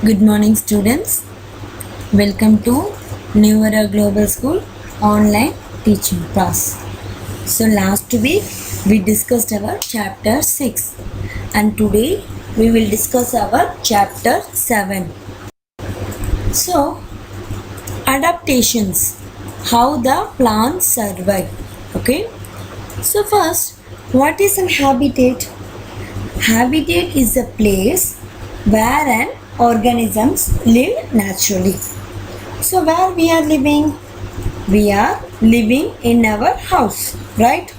Good morning, students. Welcome to New Era Global School online teaching class. So, last week we discussed our chapter 6, and today we will discuss our chapter 7. So, adaptations, how the plants survive. Okay, so first, what is an habitat? Habitat is a place where an organisms live naturally. So where we are living? We are living in our house, right?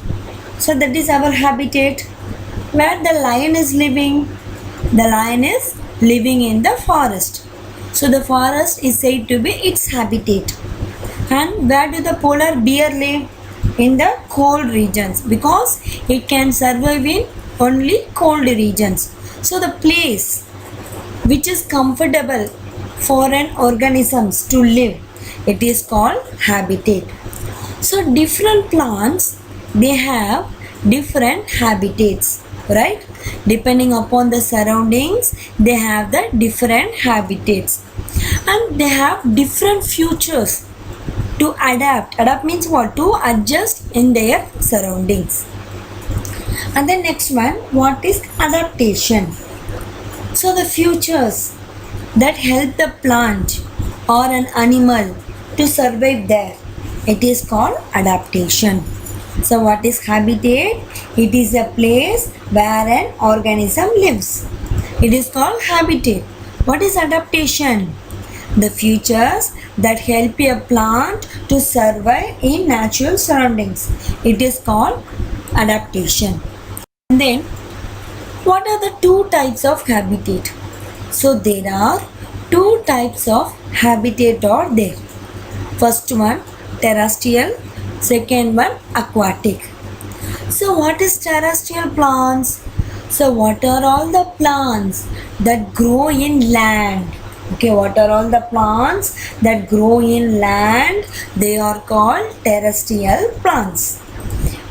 So that is our habitat. Where the lion is living? The lion is living in the forest. So the forest is said to be its habitat. And where do the polar bear live? In the cold regions, because it can survive in only cold regions. So the place which is comfortable for an organisms to live, it is called habitat. So different plants, they have different habitats, right? Depending upon the surroundings, they have the different habitats, and they have different futures to adapt means what? To adjust in their surroundings. And the next one, what is adaptation? So the features that help the plant or an animal to survive there, it is called adaptation. So what is habitat? It is a place where an organism lives. It is called habitat. What is adaptation? The features that help a plant to survive in natural surroundings. It is called adaptation. And then, what are the two types of habitat? So there are two types of habitat are there. First one, terrestrial. Second one, aquatic. So what is terrestrial plants? So what are all the plants that grow in land? Okay, what are all the plants that grow in land? They are called terrestrial plants.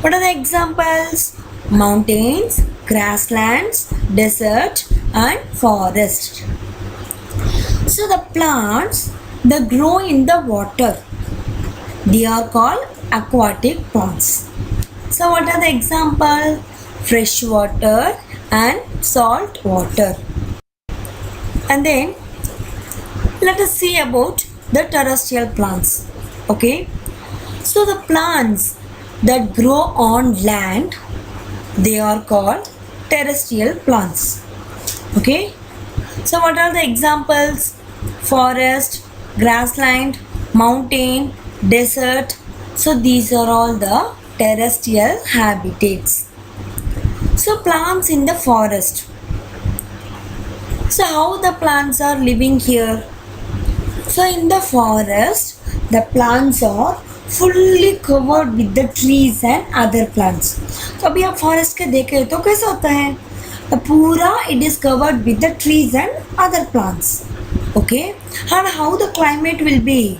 What are the examples? Mountains, grasslands, desert, and forest. So the plants that grow in the water, they are called aquatic plants. So what are the examples? Fresh water and salt water. And then let us see about the terrestrial plants. Okay, so the plants that grow on land, they are called terrestrial plants. Okay, so what are the examples? Forest, grassland, mountain, desert. So these are all the terrestrial habitats. So plants in the forest. So how the plants are living here? So in the forest, the plants are fully covered with the trees and other plants. तो अभी आप forest के देखे तो कैसा होता है? पूरा it is covered with the trees and other plants. Okay, and how the climate will be?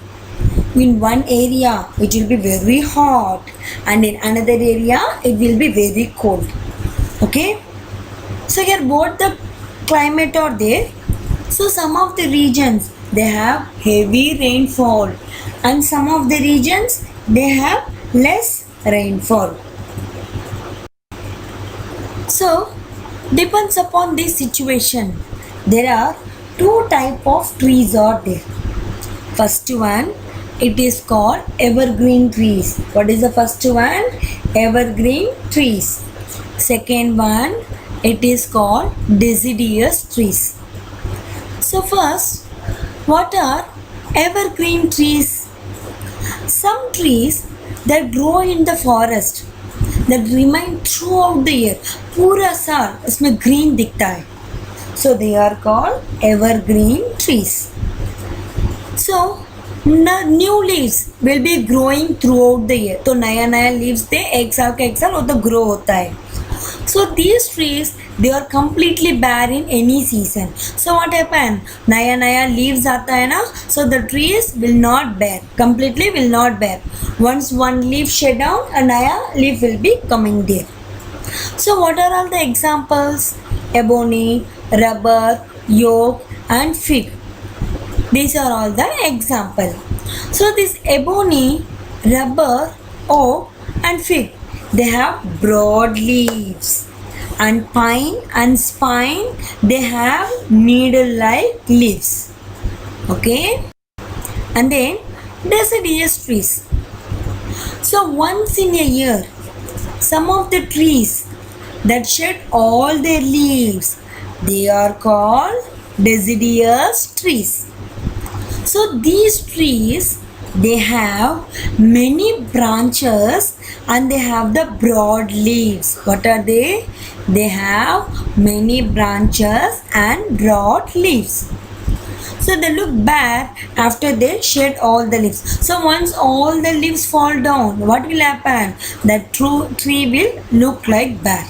In one area it will be very hot, and in another area it will be very cold. Okay, so here both the climate are there. So some of the regions, they have heavy rainfall, and some of the regions, they have less rainfall. So depends upon this situation. There are two type of trees are there. First one, it is called evergreen trees. What is the first one? Evergreen trees. Second one, it is called deciduous trees. So first, what are evergreen trees? Some trees that grow in the forest, that remain throughout the year. पूरा साल इसमें green दिखता है. So they are called evergreen trees. So new leaves will be growing throughout the year. तो नया नया leaves दे एक साल का एक साल वो तो grow होता है. So these trees, they are completely bare in any season. So what happen? नया नया leaves आता है ना, so the trees will not bear, completely will not bear. Once one leaf shed down, a नया leaf will be coming there. So what are all the examples? Ebony, rubber, oak, and fig. These are all the example. So this ebony, rubber, oak and fig, they have broad leaves. And pine and spine, they have needle-like leaves. Okay. And then deciduous trees. So once in a year, some of the trees that shed all their leaves, they are called deciduous trees. So these trees, they have many branches and they have the broad leaves. What are they? They have many branches and broad leaves. So they look bare after they shed all the leaves. So once all the leaves fall down, what will happen? That tree will look like bare.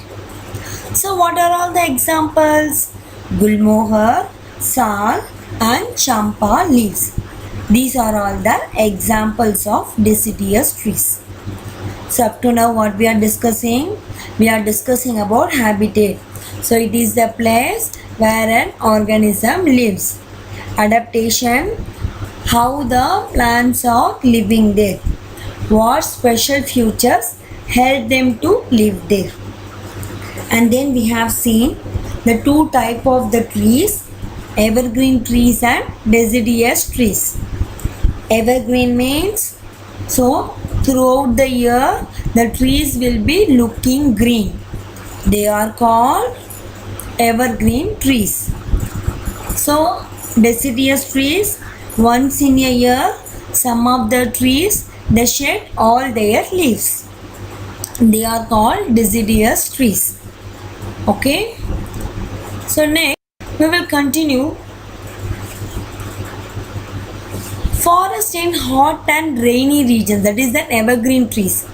So what are all the examples? Gulmohar, sal and champa leaves. These are all the examples of deciduous trees. So up to now what we are discussing? We are discussing about habitat. So it is the place where an organism lives. Adaptation, how the plants are living there. What special features help them to live there. And then we have seen the two type of the trees, evergreen trees and deciduous trees. Evergreen means, so throughout the year the trees will be looking green. They are called evergreen trees. So deciduous trees, once in a year some of the trees they shed all their leaves. They are called deciduous trees. Okay. So next we will continue. Forest in hot and rainy regions, that is the evergreen trees.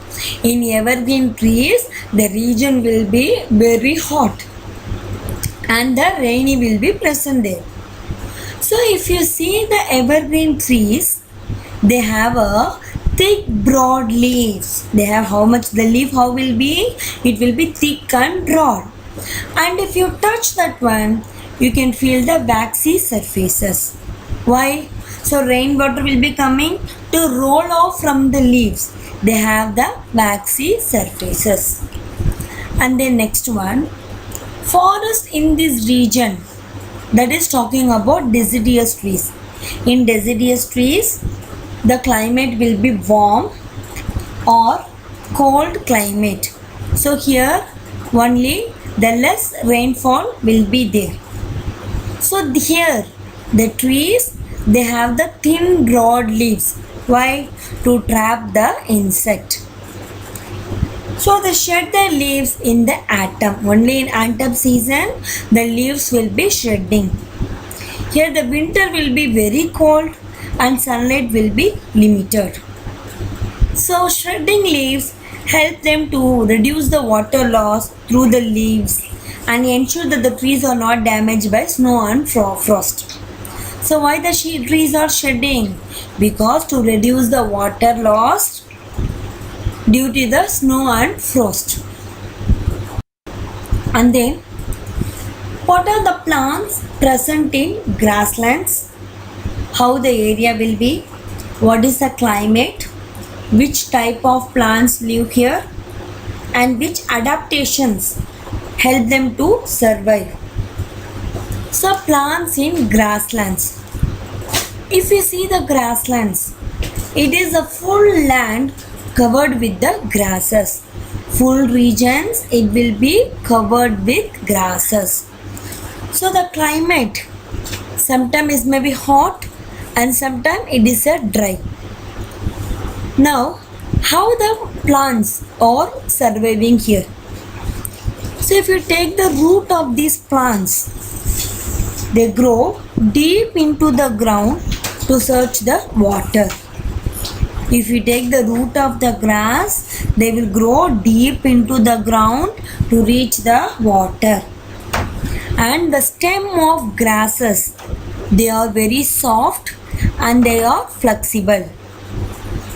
In evergreen trees, the region will be very hot and the rainy will be present there. So if you see the evergreen trees, they have a thick broad leaves. They have how much the leaf, how will be? It will be thick and broad. And if you touch that one, you can feel the waxy surfaces. Why? So rainwater will be coming to roll off from the leaves. They have the waxy surfaces. And then next one, forest in this region, that is talking about deciduous trees. In deciduous trees, the climate will be warm or cold climate. So here only the less rainfall will be there. So here the trees, they have the thin broad leaves. Why? To trap the insect. So they shed their leaves in the autumn. Only in autumn season the leaves will be shedding. Here the winter will be very cold and sunlight will be limited. So shedding leaves help them to reduce the water loss through the leaves and ensure that the trees are not damaged by snow and frost. So why the trees are shedding? Because to reduce the water loss due to the snow and frost. And then what are the plants present in grasslands? How the area will be? What is the climate? Which type of plants live here? And which adaptations help them to survive? So plants in grasslands. If you see the grasslands, it is a full land covered with the grasses. Full regions, it will be covered with grasses. So the climate, sometimes it may be hot and sometimes it is a dry. Now, how the plants are surviving here? So if you take the root of these plants, they grow deep into the ground to search the water. If you take the root of the grass, they will grow deep into the ground to reach the water. And the stem of grasses, they are very soft and they are flexible.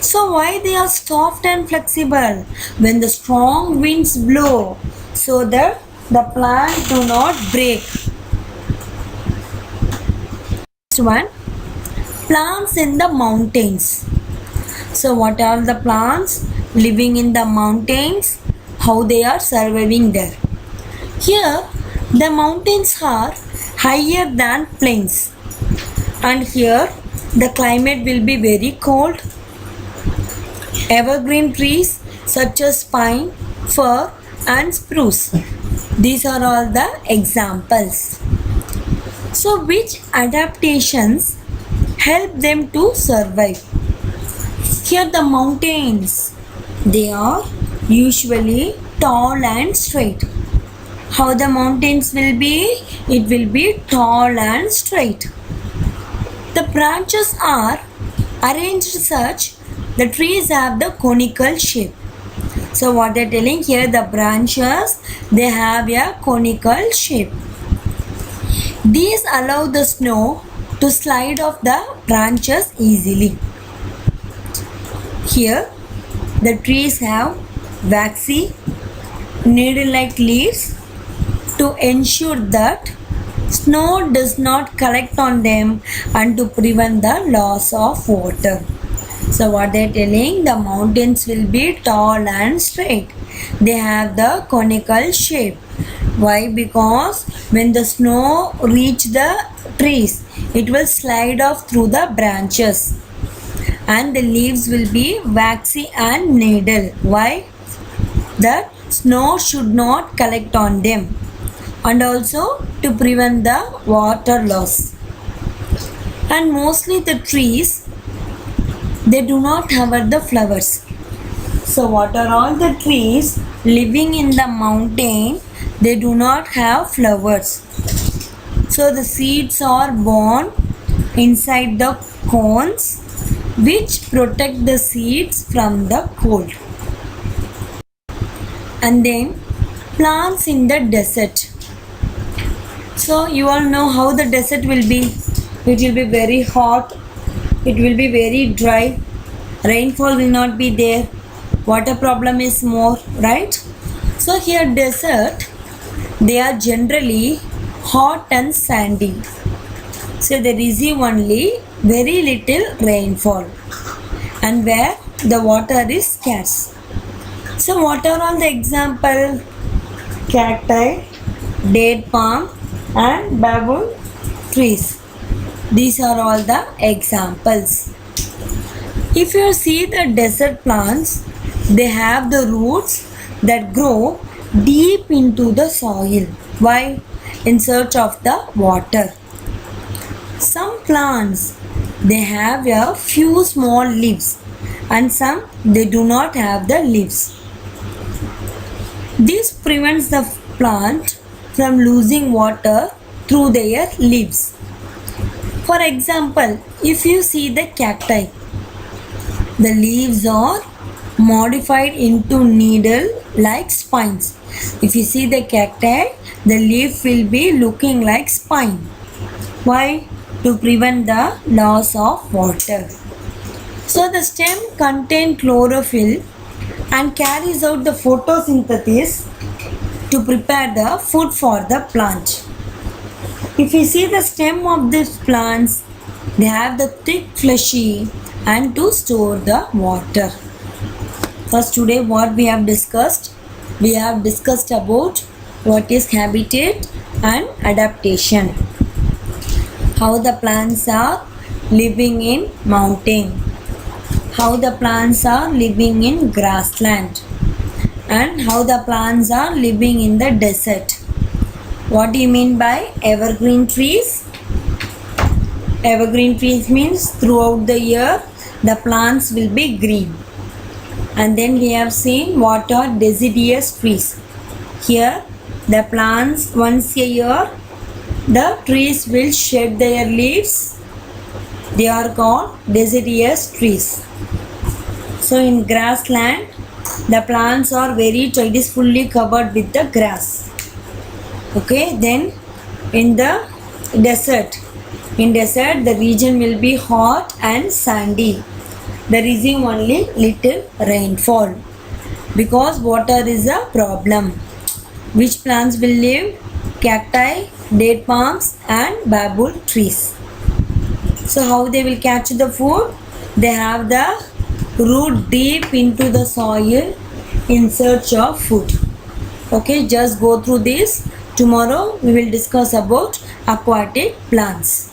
So why they are soft and flexible? When the strong winds blow, so that the plant do not break. Next one, Plants in the mountains. So what are the plants living in the mountains? How they are surviving there? Here the mountains are higher than plains, and here the climate will be very cold. Evergreen trees such as pine, fir and spruce. These are all the examples. So which adaptations help them to survive? Here the mountains, they are usually tall and straight. How the mountains will be? It will be tall and straight. The branches are arranged such the trees have the conical shape. So what they are telling here, the branches, they have a conical shape. These allow the snow to slide off the branches easily. Here the trees have waxy needle-like leaves to ensure that snow does not collect on them and to prevent the loss of water. So what they are telling, the mountains will be tall and straight. They have the conical shape. Why? Because when the snow reach the trees, it will slide off through the branches, and the leaves will be waxy and needle. Why? That snow should not collect on them, and also to prevent the water loss. And mostly the trees, they do not have the flowers. So what are all the trees living in the mountain? They do not have flowers. So the seeds are born inside the cones, which protect the seeds from the cold. And then plants in the desert. So you all know how the desert will be. It will be very hot. It will be very dry. Rainfall will not be there. Water problem is more, right? So here desert, they are generally hot and sandy. So they receive only very little rainfall, and where the water is scarce. So what are all the example? Cacti, date palm and baboon trees. These are all the examples. If you see the desert plants, they have the roots that grow deep into the soil. Why? In search of the water. Some plants, they have a few small leaves, and some they do not have the leaves. This prevents the plant from losing water through their leaves. For example, if you see the cacti, the leaves are modified into needle-like spines. If you see the cacti, the leaf will be looking like spine. Why? To prevent the loss of water. So the stem contains chlorophyll and carries out the photosynthesis to prepare the food for the plant. If you see the stem of these plants, they have the thick fleshy and to store the water. First, today what we have discussed? We have discussed about what is habitat and adaptation. How the plants are living in mountain. How the plants are living in grassland. And how the plants are living in the desert. What do you mean by evergreen trees? Evergreen trees means throughout the year the plants will be green. And then we have seen what are deciduous trees. Here the plants, once a year the trees will shed their leaves. They are called deciduous trees. So in grassland the plants are very tall, it is fully covered with the grass. Okay, then in the desert, the region will be hot and sandy. There is only little rainfall because water is a problem. Which plants will live? Cacti, date palms and baboon trees. So how they will catch the food? They have the root deep into the soil in search of food. Okay, just go through this. Tomorrow we will discuss about aquatic plants.